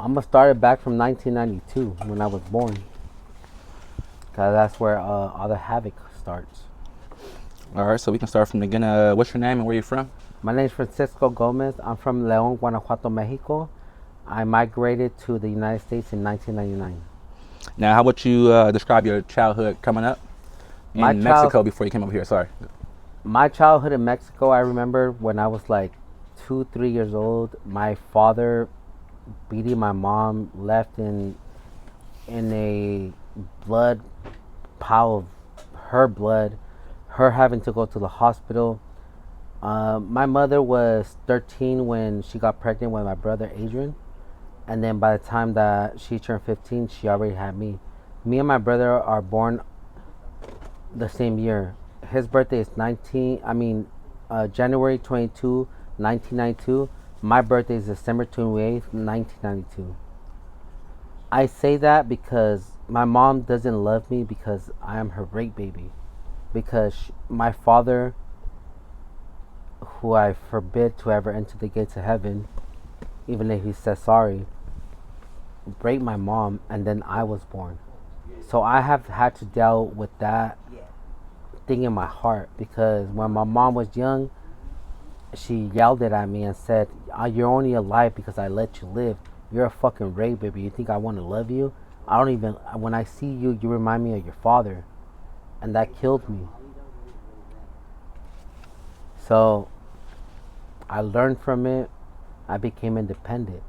I'm gonna start it back from 1992 when I was born, cause that's where all the havoc starts. All right, so we can start from the beginning. What's your name and where you from? My name is Francisco Gomez. I'm from León, Guanajuato, Mexico. I migrated to the United States in 1999. Now, how would you describe your childhood coming up My in child, Mexico before you came over here? Sorry. my childhood in Mexico. I remember when I was like 2, 3 years old. My father beating my mom, left in a blood pile of her blood, her having to go to the hospital. My mother was 13 when she got pregnant with my brother Adrian, and then by the time that she turned 15, she already had me. Me and my brother are born the same year. His birthday is January 22, 1992. My birthday is December 28th, 1992. I say that because my mom doesn't love me because I am her rape baby. Because my father, who I forbid to ever enter the gates of heaven, even if he says sorry, raped my mom and then I was born. So I have had to deal with that thing in my heart because when my mom was young, she yelled it at me and said, "You're only alive because I let you live. You're a fucking rape baby. You think I want to love you? I don't even. When I see you, you remind me of your father," and that killed me. So I learned from it. I became independent.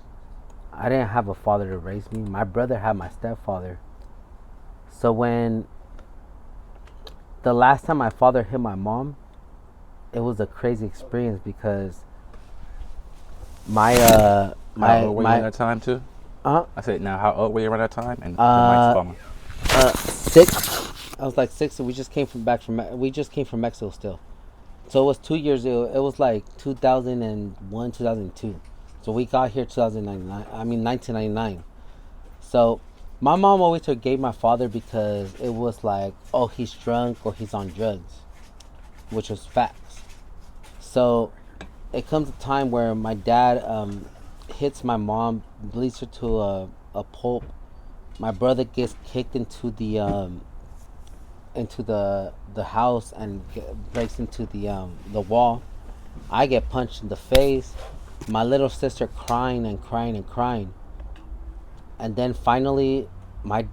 I didn't have a father to raise me. My brother had my stepfather. So when the last time my father hit my mom, it was a crazy experience because my How my old were you at my that time, too? uh I said, now, how old were you around that time? And the mic's uh falling. 6. I was like 6, and we just came from Mexico still. So it was 2 years ago. It was like 2001, 2002. So we got here 2099. 1999. So my mom always forgave my father because it was like, oh, he's drunk or he's on drugs, which was facts. So it comes a time where my dad hits my mom, bleeds her to a pulp. My brother gets kicked into the house and breaks into the wall. I get punched in the face. My little sister crying and crying and crying. And then finally, my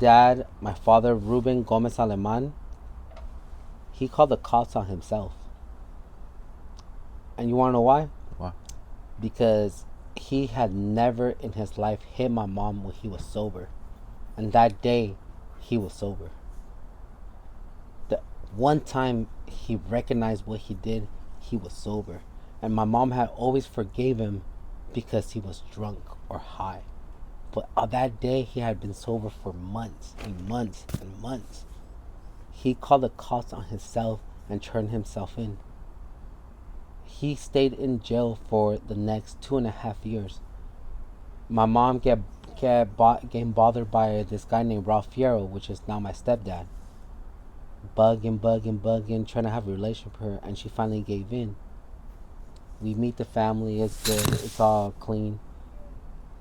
father, Ruben Gomez Aleman, he called the cops on himself. And you want to know why? Wow. Because he had never in his life hit my mom when he was sober. And that day, he was sober. The one time he recognized what he did, he was sober. And my mom had always forgave him because he was drunk or high. But on that day, he had been sober for months and months and months. He called the cops on himself and turned himself in. He stayed in jail for the next 2.5 years. My mom getting bothered by this guy named Ralph Fierro, which is now my stepdad. Bugging, trying to have a relationship with her, and she finally gave in. We meet the family, it's good, it's all clean.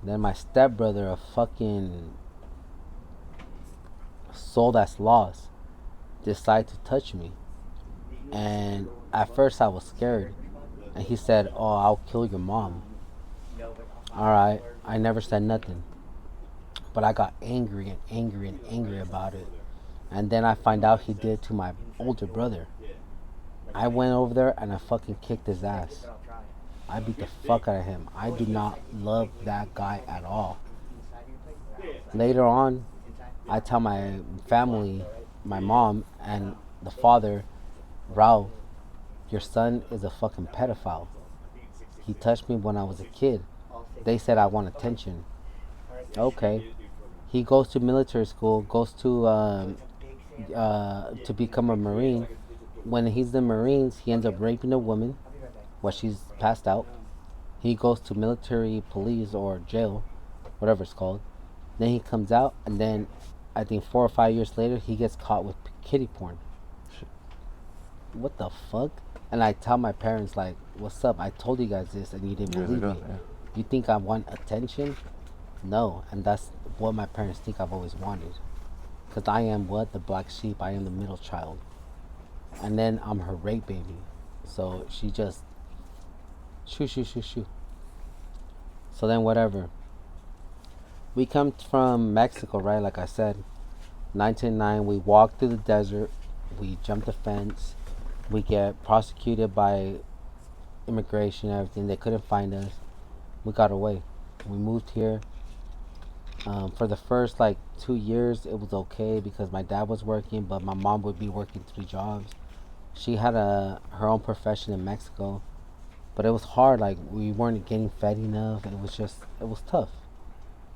Then my stepbrother, a fucking soul that's lost, decided to touch me. And at first I was scared. And he said, "Oh, I'll kill your mom." Alright, I never said nothing. But I got angry and angry and angry about it. And then I find out he did it to my older brother. I went over there and I fucking kicked his ass. I beat the fuck out of him. I do not love that guy at all. Later on, I tell my family, my mom, and the father, Ralph, your son is a fucking pedophile. He touched me when I was a kid. They said I want attention. Okay. He goes to military school, goes to become a Marine. When he's in the Marines, he ends up raping a woman while she's passed out. He goes to military police or jail, whatever it's called. Then he comes out, and then I think 4 or 5 years later, he gets caught with kitty porn. What the fuck? And I tell my parents, like, what's up? I told you guys this, and you didn't Years believe ago, me. yeah. You think I want attention? No, and that's what my parents think I've always wanted. Because I am what? The black sheep. I am the middle child. And then I'm her rape baby. So she just shoo, shoo, shoo, shoo. So then, whatever. We come from Mexico, right? Like I said, 1909. We walk through the desert. We jump the fence. We get prosecuted by immigration and everything. They couldn't find us. We got away. We moved here. For the first like 2 years, it was okay because my dad was working, but my mom would be working 3 jobs. She had her own profession in Mexico, but it was hard. Like we weren't getting fed enough. It was tough.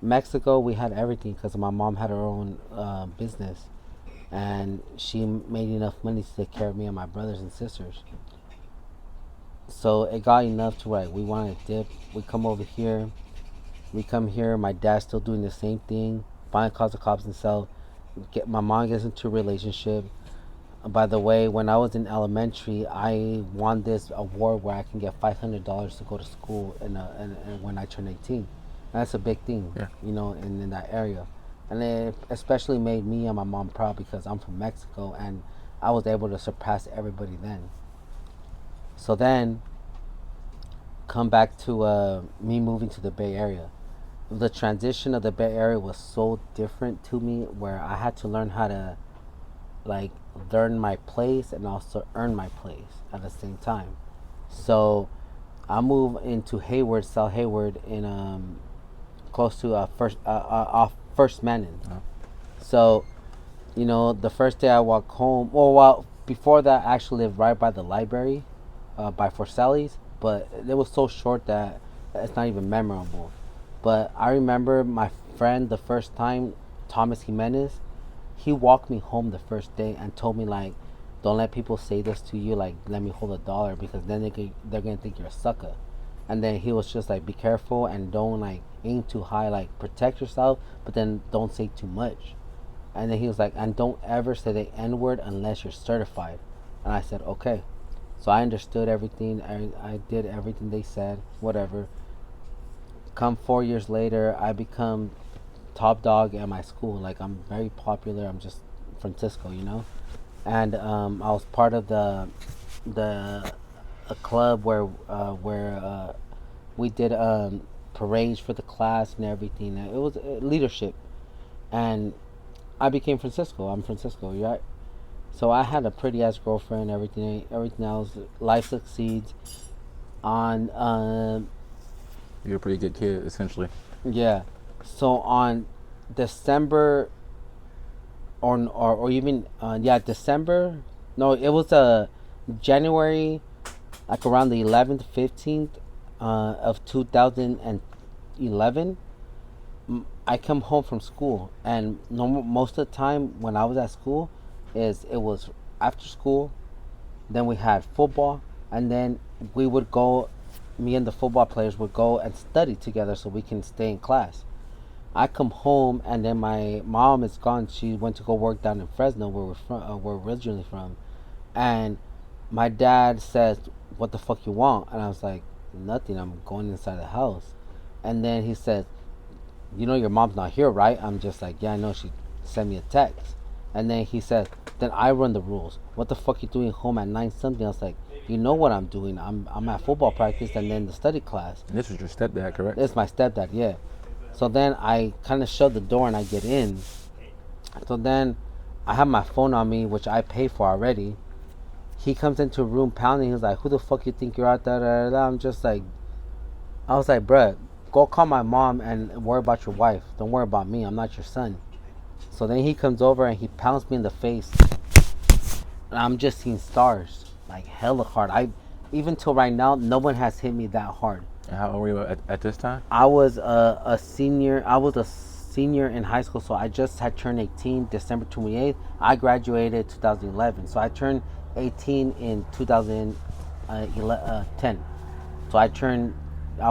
Mexico, we had everything because my mom had her own business, and she made enough money to take care of me and my brothers and sisters. So it got enough to where like, we wanted to dip. We come over here. We come here. My dad's still doing the same thing. Finally calls the cops himself. Get my mom gets into a relationship. By the way, when I was in elementary, I won this award where I can get $500 to go to school, and when I turn 18, and that's a big thing, Yeah. in that area, and it especially made me and my mom proud because I'm from Mexico and I was able to surpass everybody then. So then, come back to me moving to the Bay Area. The transition of the Bay Area was so different to me, where I had to learn how to like learn my place and also earn my place at the same time. So I moved into Hayward, South Hayward, in close to off First Manning. Oh. So the first day I walked home. Well, before that, I actually lived right by the library, by Forselli's, but it was so short that it's not even memorable. But I remember my friend the first time, Thomas Jimenez. He walked me home the first day and told me like, "Don't let people say this to you. Like, let me hold $1 because then they're gonna think you're a sucker." And then he was just like, "Be careful and don't like aim too high. Like, protect yourself, but then don't say too much." And then he was like, "And don't ever say the N word unless you're certified." And I said, "Okay." So I understood everything. I did everything they said. Whatever. Come 4 years later, I become top dog at my school. Like I'm very popular. I'm just Francisco. And I was part of the a club where we did parades for the class and everything. It was leadership, and I became Francisco. I'm Francisco, right? So I had a pretty ass girlfriend. Everything else. Life succeeds. On You're a pretty good kid, essentially. Yeah. So on December or even December. No, it was January, like around the 11th, 15th of 2011. I come home from school, and most of the time when I was at school, it was after school. Then we had football, and then we would go. Me and the football players would go and study together so we can stay in class. I come home and then my mom is gone. She went to go work down in Fresno, where we're originally from. And my dad says, "What the fuck you want?" And I was like, "Nothing. I'm going inside the house." And then he says, "Your mom's not here, right?" I'm just like, "Yeah, I know. She sent me a text." And then he says, "Then I run the rules. What the fuck you doing home at 9 something?" I was like, "You know what I'm doing. I'm at football practice and then the study class." And this was your stepdad, correct? It's my stepdad, yeah. So then I kind of shut the door and I get in. So then I have my phone on me, which I pay for already. He comes into a room pounding. He's like, "Who the fuck you think you're out there?" I'm just like, I was like, "Bruh, go call my mom and worry about your wife. Don't worry about me. I'm not your son." So then he comes over and he pounds me in the face. And I'm just seeing stars. Like hella hard. Even till right now, no one has hit me that hard. And how old were you at this time? I was a senior. I was a senior in high school, so I just had turned 18 December 28th. I graduated 2011, so I turned 18 in 2010. So I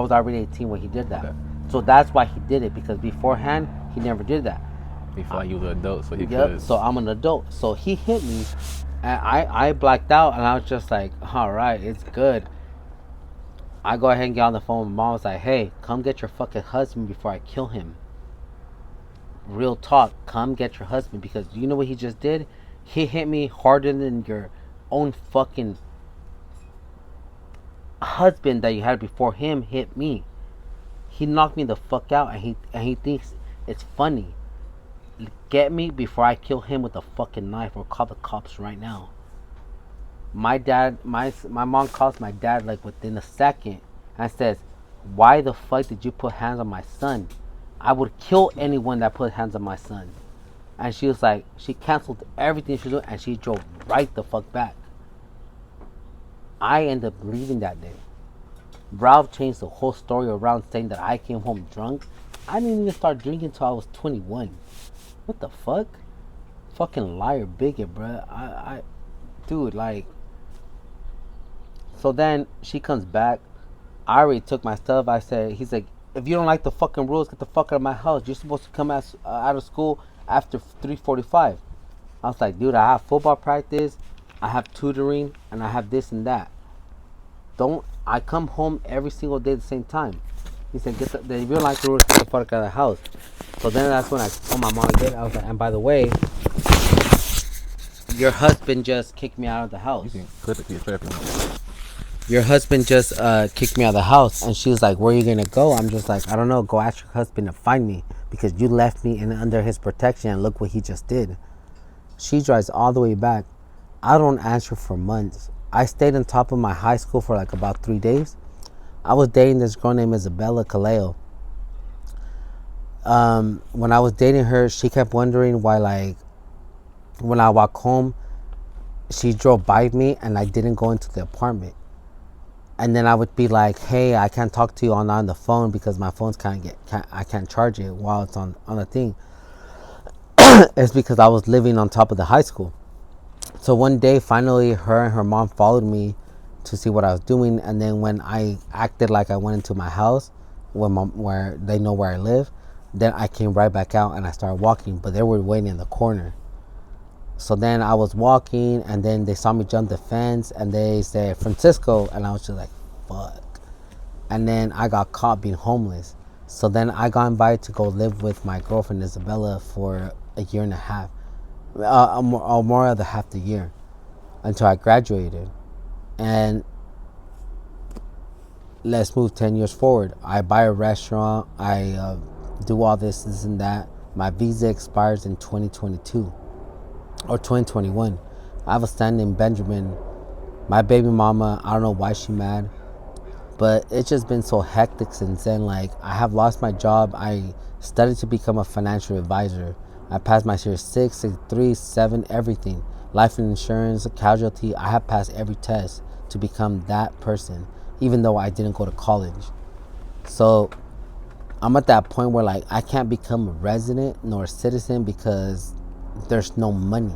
was already 18 when he did that. Okay. So that's why he did it, because beforehand he never did that. He felt like you was an adult, so he Yep. could. So I'm an adult. So he hit me, and I blacked out, and I was just like, "All right, it's good." I go ahead and get on the phone with mom. I was like, "Hey, come get your fucking husband before I kill him." real talk, come get your husband, because you know what he just did? He hit me harder than your own fucking husband that you had before him hit me. He knocked me the fuck out, and he thinks it's funny. Get me before I kill him with a fucking knife or call the cops right now. My mom calls my dad like within a second and says, "Why the fuck did you put hands on my son? I would kill anyone that put hands on my son." And she was like, she canceled everything she was doing and she drove right the fuck back. I ended up leaving that day. Ralph changed the whole story around saying that I came home drunk. I didn't even start drinking until I was 21. What the fuck? Fucking liar, bigot, bruh. Dude, like. So then she comes back. I already took my stuff. He's like, if you don't like the fucking rules, get the fuck out of my house. You're supposed to come out of school after 3:45. I was like, dude, I have football practice, I have tutoring, and I have this and that. I come home every single day at the same time. He said, if you don't like the rules, get the fuck out of the house. So then that's when I told my mom again. I was like, and by the way, your husband just kicked me out of the house. You can clip it to your therapy. Your husband just kicked me out of the house. And she was like, where are you going to go? I'm just like, I don't know. Go ask your husband to find me because you left me under his protection and look what he just did. She drives all the way back. I don't answer for months. I stayed on top of my high school for like about 3 days. I was dating this girl named Isabella Kaleo. When I was dating her, she kept wondering why, like, when I walk home, she drove by me and I didn't go into the apartment. And then I would be like, hey, I can't talk to you on the phone because my phone's I can't charge it while it's on the thing. It's because I was living on top of the high school. So one day, finally, her and her mom followed me to see what I was doing. And then when I acted like I went into my house, where they know where I live, then I came right back out and I started walking. But they were waiting in the corner. So then I was walking, and then they saw me jump the fence, and they said, Francisco, and I was just like, fuck. And then I got caught being homeless. So then I got invited to go live with my girlfriend, Isabella, for a year and a half. More than half the year, until I graduated. And let's move 10 years forward. I buy a restaurant, I do all this and that. My visa expires in 2022. Or 2021. I have a son named Benjamin. My baby mama, I don't know why she's mad, but it's just been so hectic since then. Like, I have lost my job. I studied to become a financial advisor. I passed my Series 6, 6, 3, 7, everything. Life and insurance, casualty. I have passed every test to become that person, even though I didn't go to college. So I'm at that point where, like, I can't become a resident nor a citizen because there's no money.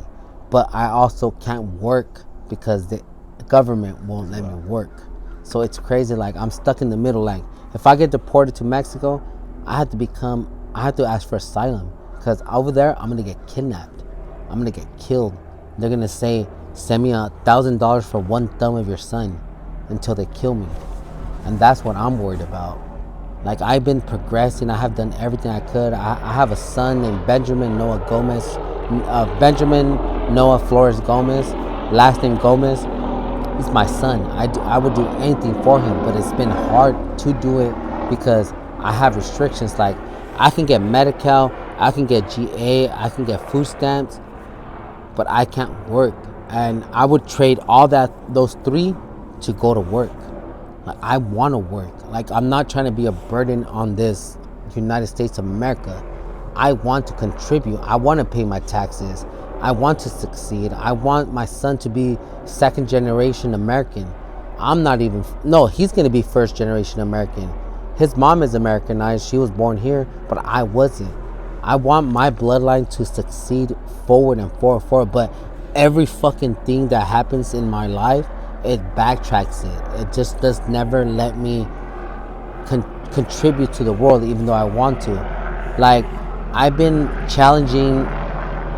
But I also can't work because the government won't let me work. So it's crazy. Like, I'm stuck in the middle. Like, if I get deported to Mexico, I have to ask for asylum, because over there I'm gonna get kidnapped, I'm gonna get killed. They're gonna say, send me $1,000 for one thumb of your son until they kill me. And that's what I'm worried about. Like, I've been progressing. I have done everything I could. I have a son named Benjamin Noah Gomez. Benjamin Noah Flores Gomez, last name Gomez. He's my son. I would do anything for him, but it's been hard to do it because I have restrictions. Like, I can get Medi-Cal, I can get GA, I can get food stamps, but I can't work. And I would trade all those three to go to work. Like, I want to work. Like, I'm not trying to be a burden on this United States of America. I want to contribute. I want to pay my taxes. I want to succeed. I want my son to be second generation American. He's going to be first generation American. His mom is Americanized. She was born here, but I wasn't. I want my bloodline to succeed forward and forward. But every fucking thing that happens in my life, it backtracks it. It just does never let me contribute to the world, even though I want to. Like, I've been challenging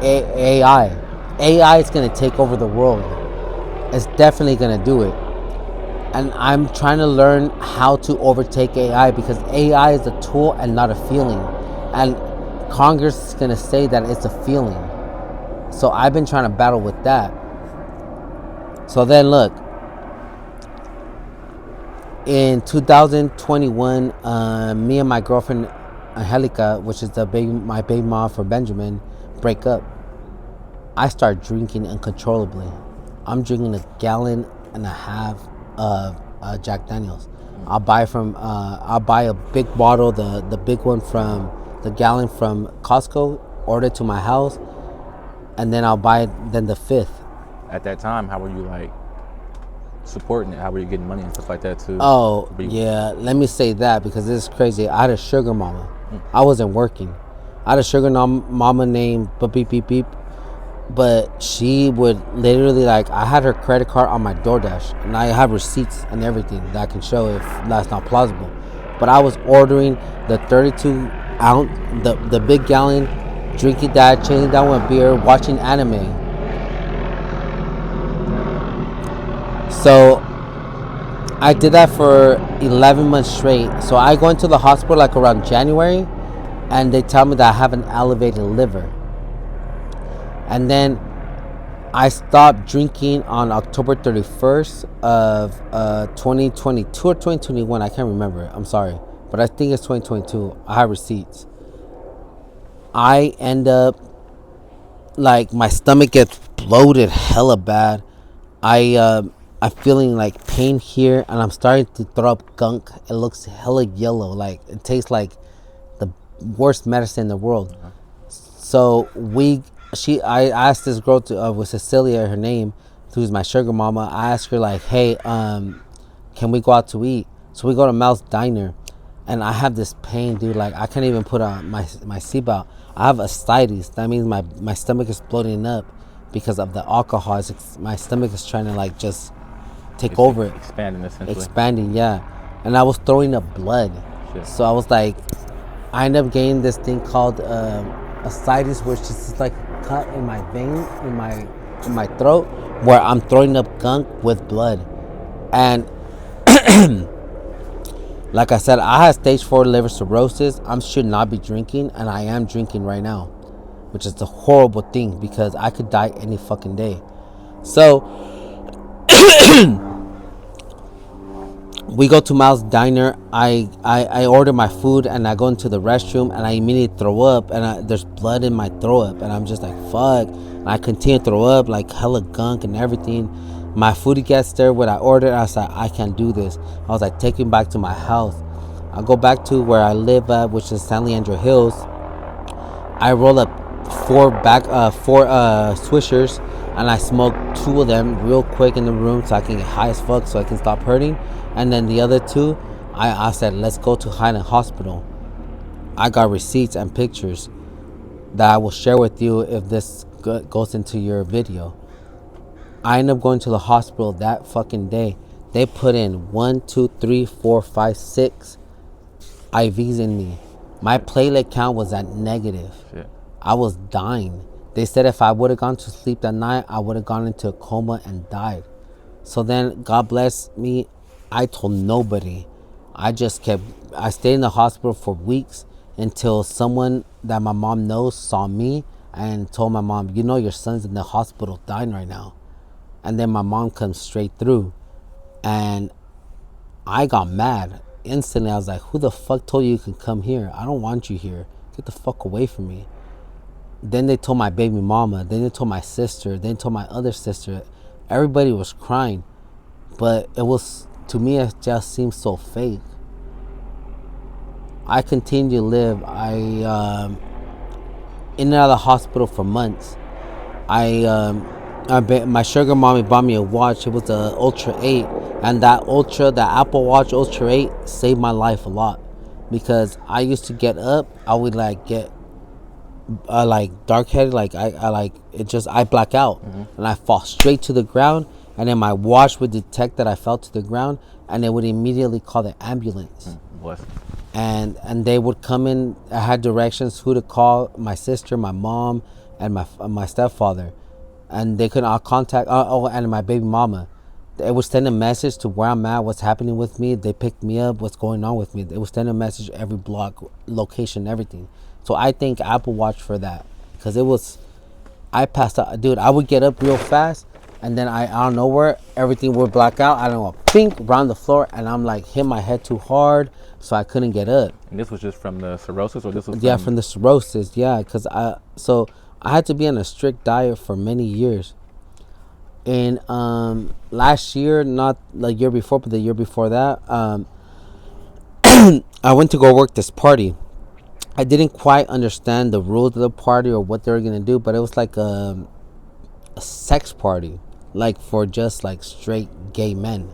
AI. AI is going to take over the world. It's definitely going to do it. And I'm trying to learn how to overtake AI, because AI is a tool and not a feeling. And Congress is gonna say that it's a feeling. So I've been trying to battle with that. So then look, in 2021, me and my girlfriend Angelica, which is my baby mom for Benjamin, break up. I start drinking uncontrollably. I'm drinking 1.5 gallons of Jack Daniels. I'll buy a big bottle, the big one from the gallon from Costco, order it to my house, and then I'll buy then the fifth. At that time, how were you like supporting it? How were you getting money and stuff like that too? Oh, yeah, let me say that because this is crazy. I had a sugar mama. I wasn't working. I had a sugar mama named Beep Beep Beep. But she would literally, like, I had her credit card on my DoorDash, and I have receipts and everything that I can show if that's not plausible. But I was ordering the 32 ounce, the big gallon, drinking that, changing that with beer, watching anime. So I did that for 11 months straight. So I go into the hospital like around January, and they tell me that I have an elevated liver. And then I stopped drinking on October 31st of 2022 or 2021. I can't remember. I'm sorry. But I think it's 2022. I have receipts. I end up, like, my stomach gets bloated hella bad. I'm feeling like pain here, and I'm starting to throw up gunk. It looks hella yellow. Like, it tastes like the worst medicine in the world. So I asked this girl with Cecilia, her name, who's my sugar mama. I asked her like, hey, can we go out to eat? So we go to Mel's Diner, and I have this pain, dude. Like, I can't even put on my seatbelt. I have ascites. That means my stomach is bloating up because of the alcohol. My stomach is trying to like just take over it. Expanding essentially. Expanding, yeah. And I was throwing up blood. Shit. So I was like, I ended up getting this thing called ascites, which is like a cut in my vein, in my throat, where I'm throwing up gunk with blood. And like I said, I had stage 4 liver cirrhosis. I should not be drinking, and I am drinking right now, which is a horrible thing because I could die any fucking day. So we go to Mal's Diner. I order my food, and I go into the restroom, and I immediately throw up, and there's blood in my throw up, and I'm just like, fuck. And I continue to throw up, like hella gunk and everything. My food gets there. When I ordered, I was like, I can't do this. I was like, take him back to my house. I go back to where I live at, which is San Leandro Hills. I roll up four swishers, and I smoke 2 of them real quick in the room so I can get high as fuck so I can stop hurting. And then the other 2, I said, let's go to Highland Hospital. I got receipts and pictures that I will share with you if this goes into your video. I ended up going to the hospital that fucking day. They put in 1, 2, 3, 4, 5, 6 IVs in me. My platelet count was at negative. Shit. I was dying. They said if I would have gone to sleep that night, I would have gone into a coma and died. So then, God bless me, I told nobody. I stayed in the hospital for weeks until someone that my mom knows saw me and told my mom, you know your son's in the hospital dying right now. And then my mom comes straight through, and I got mad. Instantly, I was like, who the fuck told you can come here? I don't want you here. Get the fuck away from me. Then they told my baby mama. Then they told my sister. Then they told my other sister. Everybody was crying. But it was, to me, it just seemed so fake. I continued to live. In and out of the hospital for months. My sugar mommy bought me a watch. It was the Ultra 8, and that Apple Watch Ultra 8 saved my life a lot, because I used to get up, I would like get like dark headed, like I black out, and I fall straight to the ground, and then my watch would detect that I fell to the ground, and it would immediately call the ambulance. What? And they would come in. I had directions who to call: my sister, my mom, and my stepfather. And they could contact, and my baby mama. They would send a message to where I'm at, what's happening with me. They picked me up, what's going on with me. They would send a message every block, location, everything. So I thank Apple Watch for that, because I passed out, dude. I would get up real fast, and then I out of nowhere everything would black out. I don't know, pink around the floor, and I'm like hit my head too hard, so I couldn't get up. And this was just from the cirrhosis, or this was Yeah, from the cirrhosis. Yeah, because I had to be on a strict diet for many years. And last year, not the year before, but the year before that, I went to go work this party. I didn't quite understand the rules of the party or what they were gonna do, but it was like a sex party, like for just like straight gay men.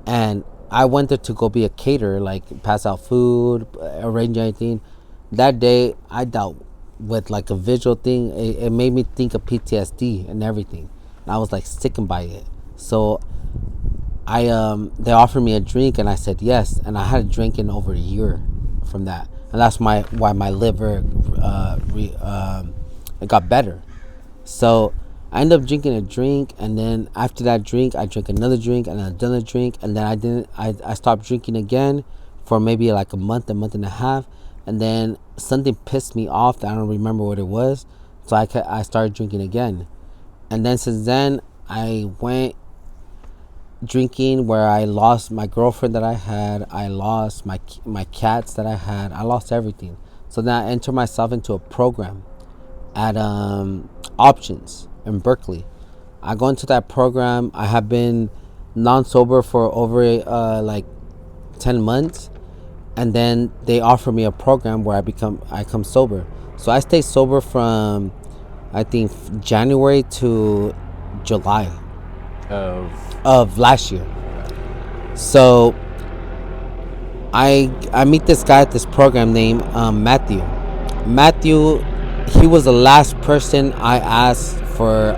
And I went there to go be a caterer, like pass out food, arrange anything. That day, I dealt with like a visual thing. It made me think of PTSD and everything. And I was like sickened by it. So they offered me a drink, and I said yes. And I had a drink in over a year from that, and that's why my liver it got better. So I ended up drinking a drink, and then after that drink, I drank another drink and another drink, and then I stopped drinking again for maybe like a month and a half, and then something pissed me off that I don't remember what it was, so I started drinking again, and then since then I went drinking where I lost my girlfriend that I had, I lost my cats that I had, I lost everything. So then I entered myself into a program at Options in Berkeley. I go into that program. I have been non-sober for over like 10 months, and then they offer me a program where I come sober. So I stay sober from I think January to July of last year. So I meet this guy at this program named Matthew. Matthew, he was the last person I asked for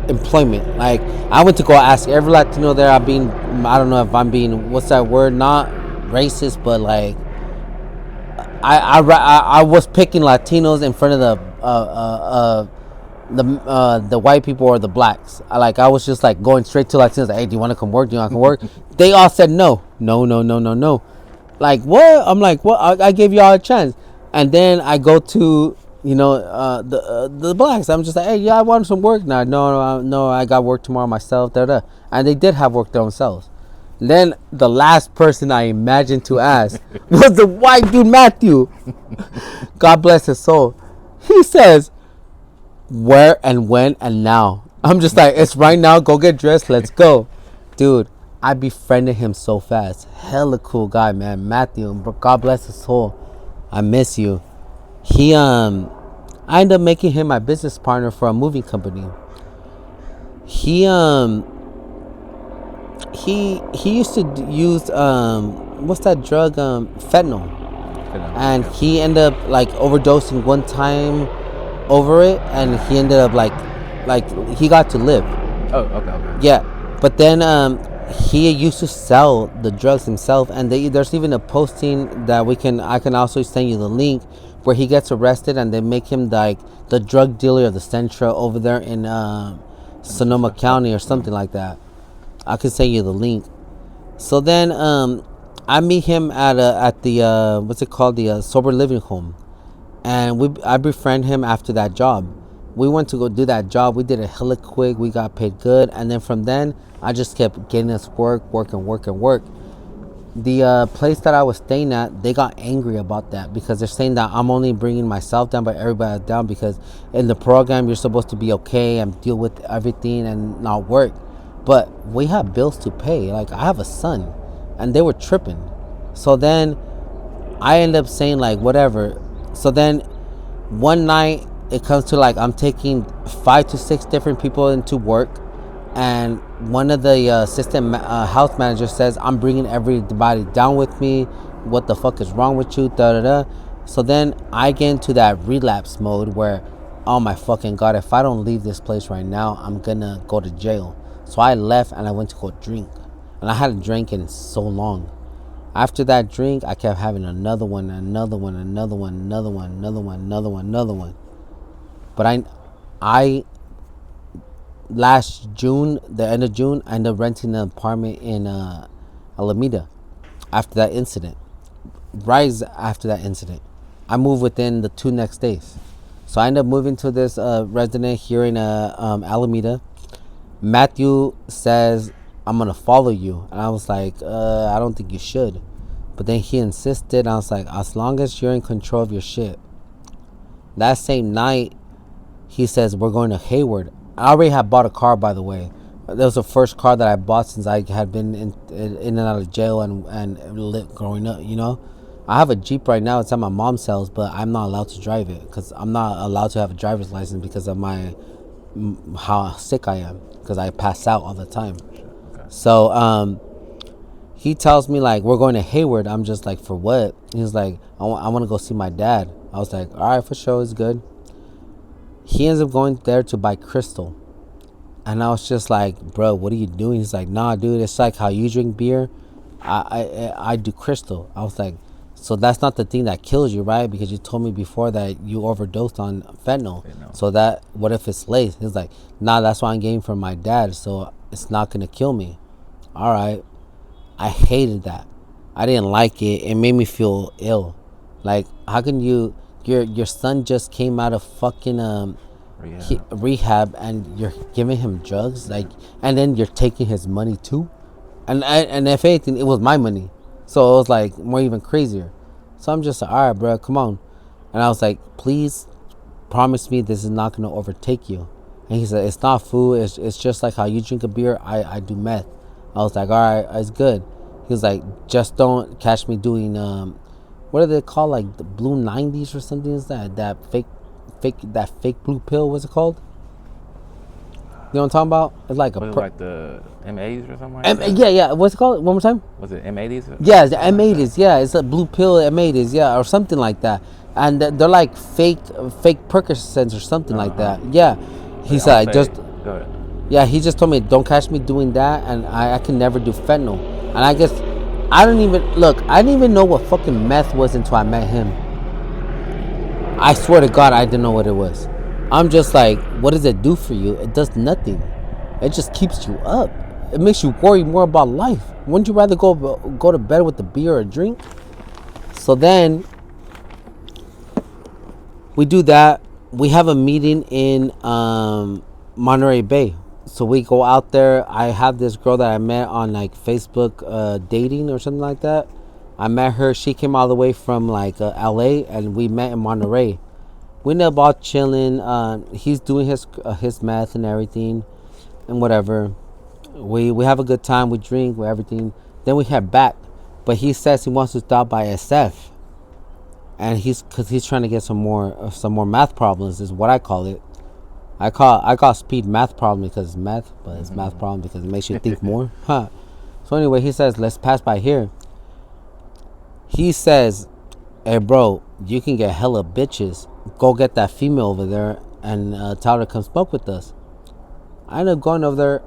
employment. Like, I went to go ask every Latino there. I don't know if I'm being, what's that word? Not racist, but like I was picking Latinos in front of the white people or the blacks. I was just like going straight to Latinos. Like, hey, do you want to come work? Do you want to come work? They all said no. Like, what? I'm like, what? I gave y'all a chance. And then I go to the blacks. I'm just like, hey, yeah, I want some work now. No, I got work tomorrow myself. And they did have work themselves. Then the last person I imagined to ask was the white dude Matthew. God bless his soul. He says, where and when and now. I'm just like, it's right now. Go get dressed. Let's go. Dude, I befriended him so fast. Hella cool guy, man. Matthew. God bless his soul. I miss you. I ended up making him my business partner for a moving company. He used to use what's that drug, fentanyl, and he ended up like overdosing one time over it, and he ended up like he got to live. Oh, okay. Yeah, but then he used to sell the drugs himself, and there's even a posting that I can also send you the link, where he gets arrested and they make him like the drug dealer of the Centra over there in Sonoma County or something like that. I can send you the link. So then I meet him at the what's it called, the sober living home, and I befriend him after that job. We went to go do that job. We did it hella quick. We got paid good, and then from then I just kept getting us work. The place that I was staying at, they got angry about that, because they're saying that I'm only bringing myself down, but everybody down, because in the program you're supposed to be okay and deal with everything and not work. But we have bills to pay. Like, I have a son, and they were tripping. So then I end up saying like, whatever. So then one night it comes to like, I'm taking 5 to 6 different people into work, and one of the assistant house managers says, I'm bringing everybody down with me. What the fuck is wrong with you? So then I get into that relapse mode where, oh my fucking God, if I don't leave this place right now, I'm gonna go to jail. So I left and I went to go drink, and I hadn't drank in so long. After that drink, I kept having another one. But I last June, the end of June, I ended up renting an apartment in Alameda after that incident. Right after that incident. I moved within the 2 next days. So I ended up moving to this resident here in Alameda. Matthew says, I'm going to follow you. And I was like, I don't think you should. But then he insisted. I was like, as long as you're in control of your shit. That same night, he says, we're going to Hayward. I already had bought a car, by the way. That was the first car that I bought since I had been in and out of jail and growing up, you know. I have a Jeep right now. It's at my mom's house, but I'm not allowed to drive it because I'm not allowed to have a driver's license because of how sick I am, because I pass out all the time. Okay. So he tells me, like, we're going to Hayward. I'm just like, for what? He's like, I want to go see my dad. I was like, all right, for sure, it's good. He ends up going there to buy crystal. And I was just like, bro, what are you doing? He's like, nah, dude, it's like how you drink beer. I do crystal. I was like, so that's not the thing that kills you, right? Because you told me before that you overdosed on fentanyl. So that, what if it's laced? He's like, nah, that's what I'm getting from my dad. So it's not going to kill me. All right. I hated that. I didn't like it. It made me feel ill. Like, how can your son just came out of fucking rehab and you're giving him drugs, like, and then you're taking his money too, and if anything, it was my money, so it was like more even crazier. So I'm just like, all right, bro, come on. And I was like, please promise me this is not gonna overtake you. And he said, it's not food, it's just like how you drink a beer, I do meth. I was like, all right, it's good. He was like, just don't catch me doing what do they call, like the blue 90s or something? Is that fake blue pill? What's it called? You know what I'm talking about? It's like like the M80s or something like that? Yeah. What's it called? One more time? Was it M80s? Yeah, it's the M80s. Yeah, it's a blue pill M80s. Yeah, or something like that. And they're like fake Percocets or something like that. Yeah. He said, go ahead. Yeah, he just told me, don't catch me doing that, and I can never do fentanyl. And I guess I didn't even know what fucking meth was until I met him. I swear to God, I didn't know what it was. I'm just like, what does it do for you? It does nothing. It just keeps you up. It makes you worry more about life. Wouldn't you rather go to bed with a beer or a drink? So then we do that. We have a meeting in Monterey Bay. So we go out there. I have this girl that I met on like Facebook dating or something like that. I met her. She came all the way from like LA, and we met in Monterey. We ended up all chilling. He's doing his meth and everything, and whatever. We have a good time. We drink, we everything. Then we head back, but he says he wants to stop by SF, and he's trying to get some more math problems, is what I call it. I call speed math problem because it's math, but it's math problem because it makes you think more. Huh. So anyway, he says, let's pass by here. He says, hey bro, you can get hella bitches. Go get that female over there and tell her to come smoke with us. I ended up going over there.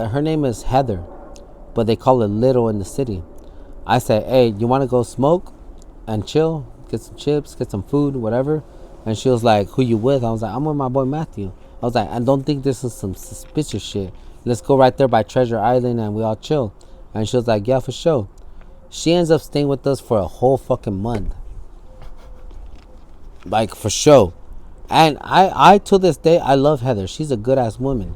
Her name is Heather, but they call her Little in the city. I said, hey, you want to go smoke and chill? Get some chips, get some food, whatever. And she was like, who you with? I was like, I'm with my boy Matthew. I was like, I don't think this is some suspicious shit. Let's go right there by Treasure Island and we all chill. And she was like, yeah, for sure. She ends up staying with us for a whole fucking month. Like, for sure. And I to this day, I love Heather. She's a good ass woman.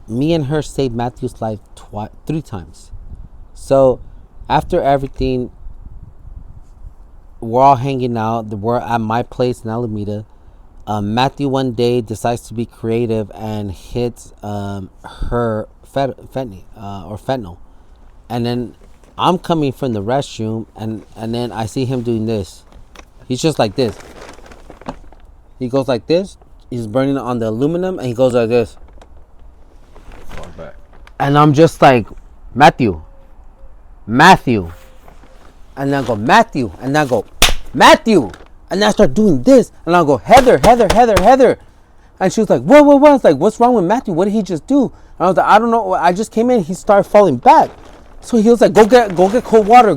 Me and her saved Matthew's life 3 times. So after everything, we're all hanging out. We're at my place in Alameda. Matthew one day decides to be creative and hits her fentanyl. And then I'm coming from the restroom, and then I see him doing this. He's just like this. He goes like this. He's burning on the aluminum, and he goes like this. Back. And I'm just like, Matthew. And then I go, Matthew. And then I go, Matthew. And then I start doing this. And I go, Heather. And she was like, what? I was like, what's wrong with Matthew? What did he just do? And I was like, I don't know. I just came in. He started falling back. So he was like, go get cold water.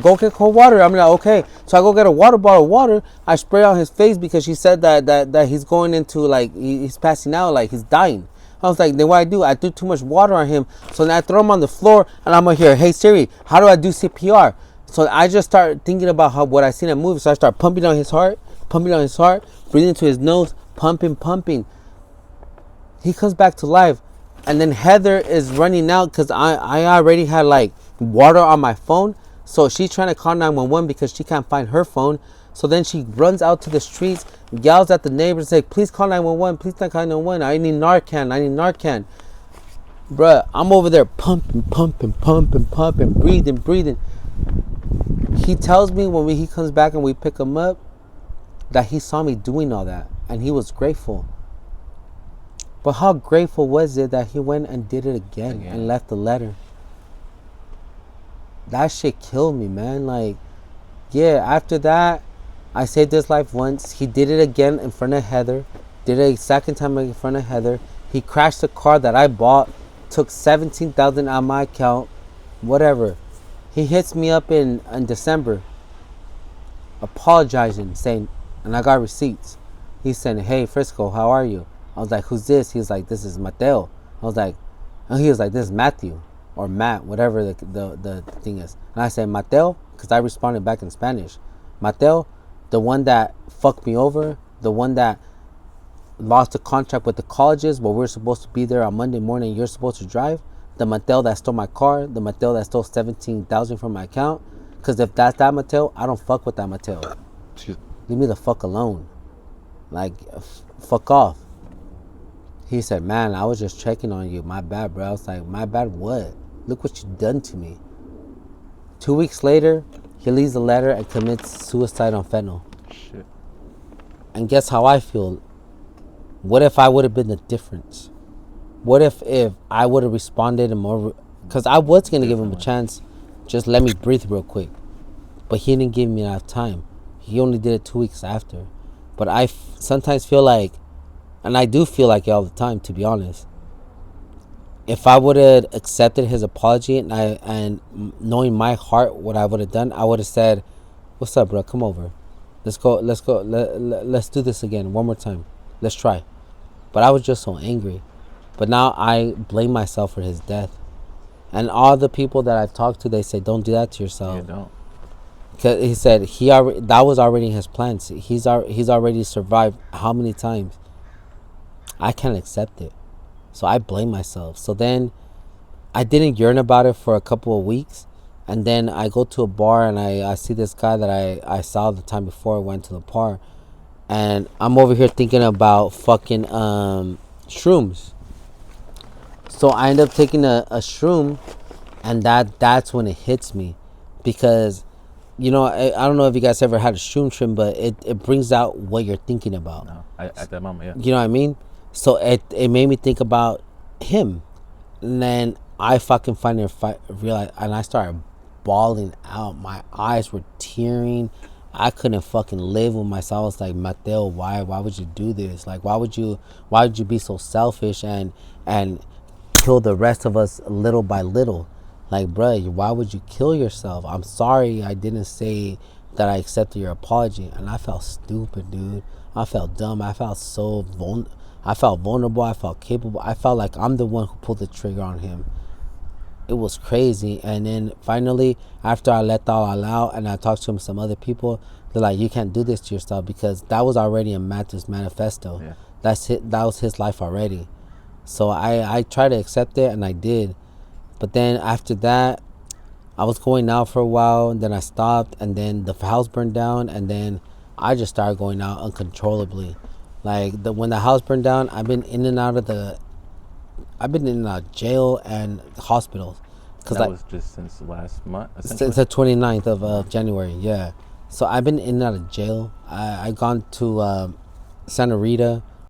I'm like, okay. So I go get a water bottle of water. I spray on his face because she said that he's going into, like, he's passing out, like he's dying. I was like, then what I do? I threw too much water on him. So then I throw him on the floor, and I'm like, here, hey Siri, how do I do CPR? So I just start thinking about what I seen in movies. So I start pumping on his heart, pumping on his heart, breathing into his nose, pumping. He comes back to life. And then Heather is running out because I already had like water on my phone. So she's trying to call 911 because she can't find her phone. So then she runs out to the streets, yells at the neighbors, like, please call 911, please call 911. I need Narcan. Bruh, I'm over there pumping, breathing. He tells me when he comes back and we pick him up that he saw me doing all that and he was grateful. But how grateful was it that he went and did it again and left the letter? That shit killed me, man. Like, yeah, after that, I saved his life once. He did it again in front of Heather. Did it a second time in front of Heather. He crashed a car that I bought, took $17,000 out of my account, whatever. He hits me up in December, apologizing, saying, and I got receipts. He said, hey, Frisco, how are you? I was like, who's this? He was like, this is Mateo. I was like, and he was like, this is Matthew or Matt, whatever the thing is. And I said, Mateo, because I responded back in Spanish. Mateo, the one that fucked me over, the one that lost the contract with the colleges where we're supposed to be there on Monday morning, you're supposed to drive. The Mateo that stole my car, the Mateo that stole $17,000 from my account. Because if that's that Mateo, I don't fuck with that Mateo. Leave me the fuck alone. Like, fuck off. He said, man, I was just checking on you. My bad, bro. I was like, my bad what? Look what you done to me. 2 weeks later, he leaves the letter and commits suicide on fentanyl. Shit. And guess how I feel? What if I would have been the difference? What if I would have responded and more? Because I was going to give him a chance. Just let me breathe real quick. But he didn't give me enough time. He only did it 2 weeks after. But I sometimes feel like, and I do feel like it all the time, to be honest. If I would have accepted his apology and knowing my heart what I would have done, I would have said, what's up, bro? Come over. Let's go. Let's do this again. One more time. Let's try. But I was just so angry. But now I blame myself for his death. And all the people that I've talked to, they say, don't do that to yourself. Yeah, don't. Because he said that was already in his plans. He's already survived how many times? I can't accept it. So I blame myself. So then I didn't yearn about it for a couple of weeks. And then I go to a bar and I see this guy that I saw the time before I went to the bar. And I'm over here thinking about fucking shrooms. So I end up taking a shroom, and that's when it hits me. Because, you know, I don't know if you guys ever had a shroom trip, but it brings out what you're thinking about. No, at that moment, yeah. You know what I mean? So it made me think about him. And then I fucking realized, and I started bawling out. My eyes were tearing. I couldn't fucking live with myself. I was like, Mateo, why would you do this? Like, why would you be so selfish and kill the rest of us little by little? Like, bruh, why would you kill yourself? I'm sorry I didn't say that I accepted your apology. And I felt stupid, dude. I felt dumb. I felt so I felt vulnerable. I felt capable. I felt like I'm the one who pulled the trigger on him. It was crazy. And then finally, after I let that all out and I talked to some other people, they're like, you can't do this to yourself, because that was already in Matthew's manifesto. Yeah. That was his life already. So I tried to accept it, and I did. But then after that, I was going out for a while, and then I stopped, and then the house burned down, and then I just started going out uncontrollably. Like, when the house burned down, I've been in and out of jail and hospitals. That was just since last month, since the 29th of January, yeah. So I've been in and out of jail. I gone to Santa Rita.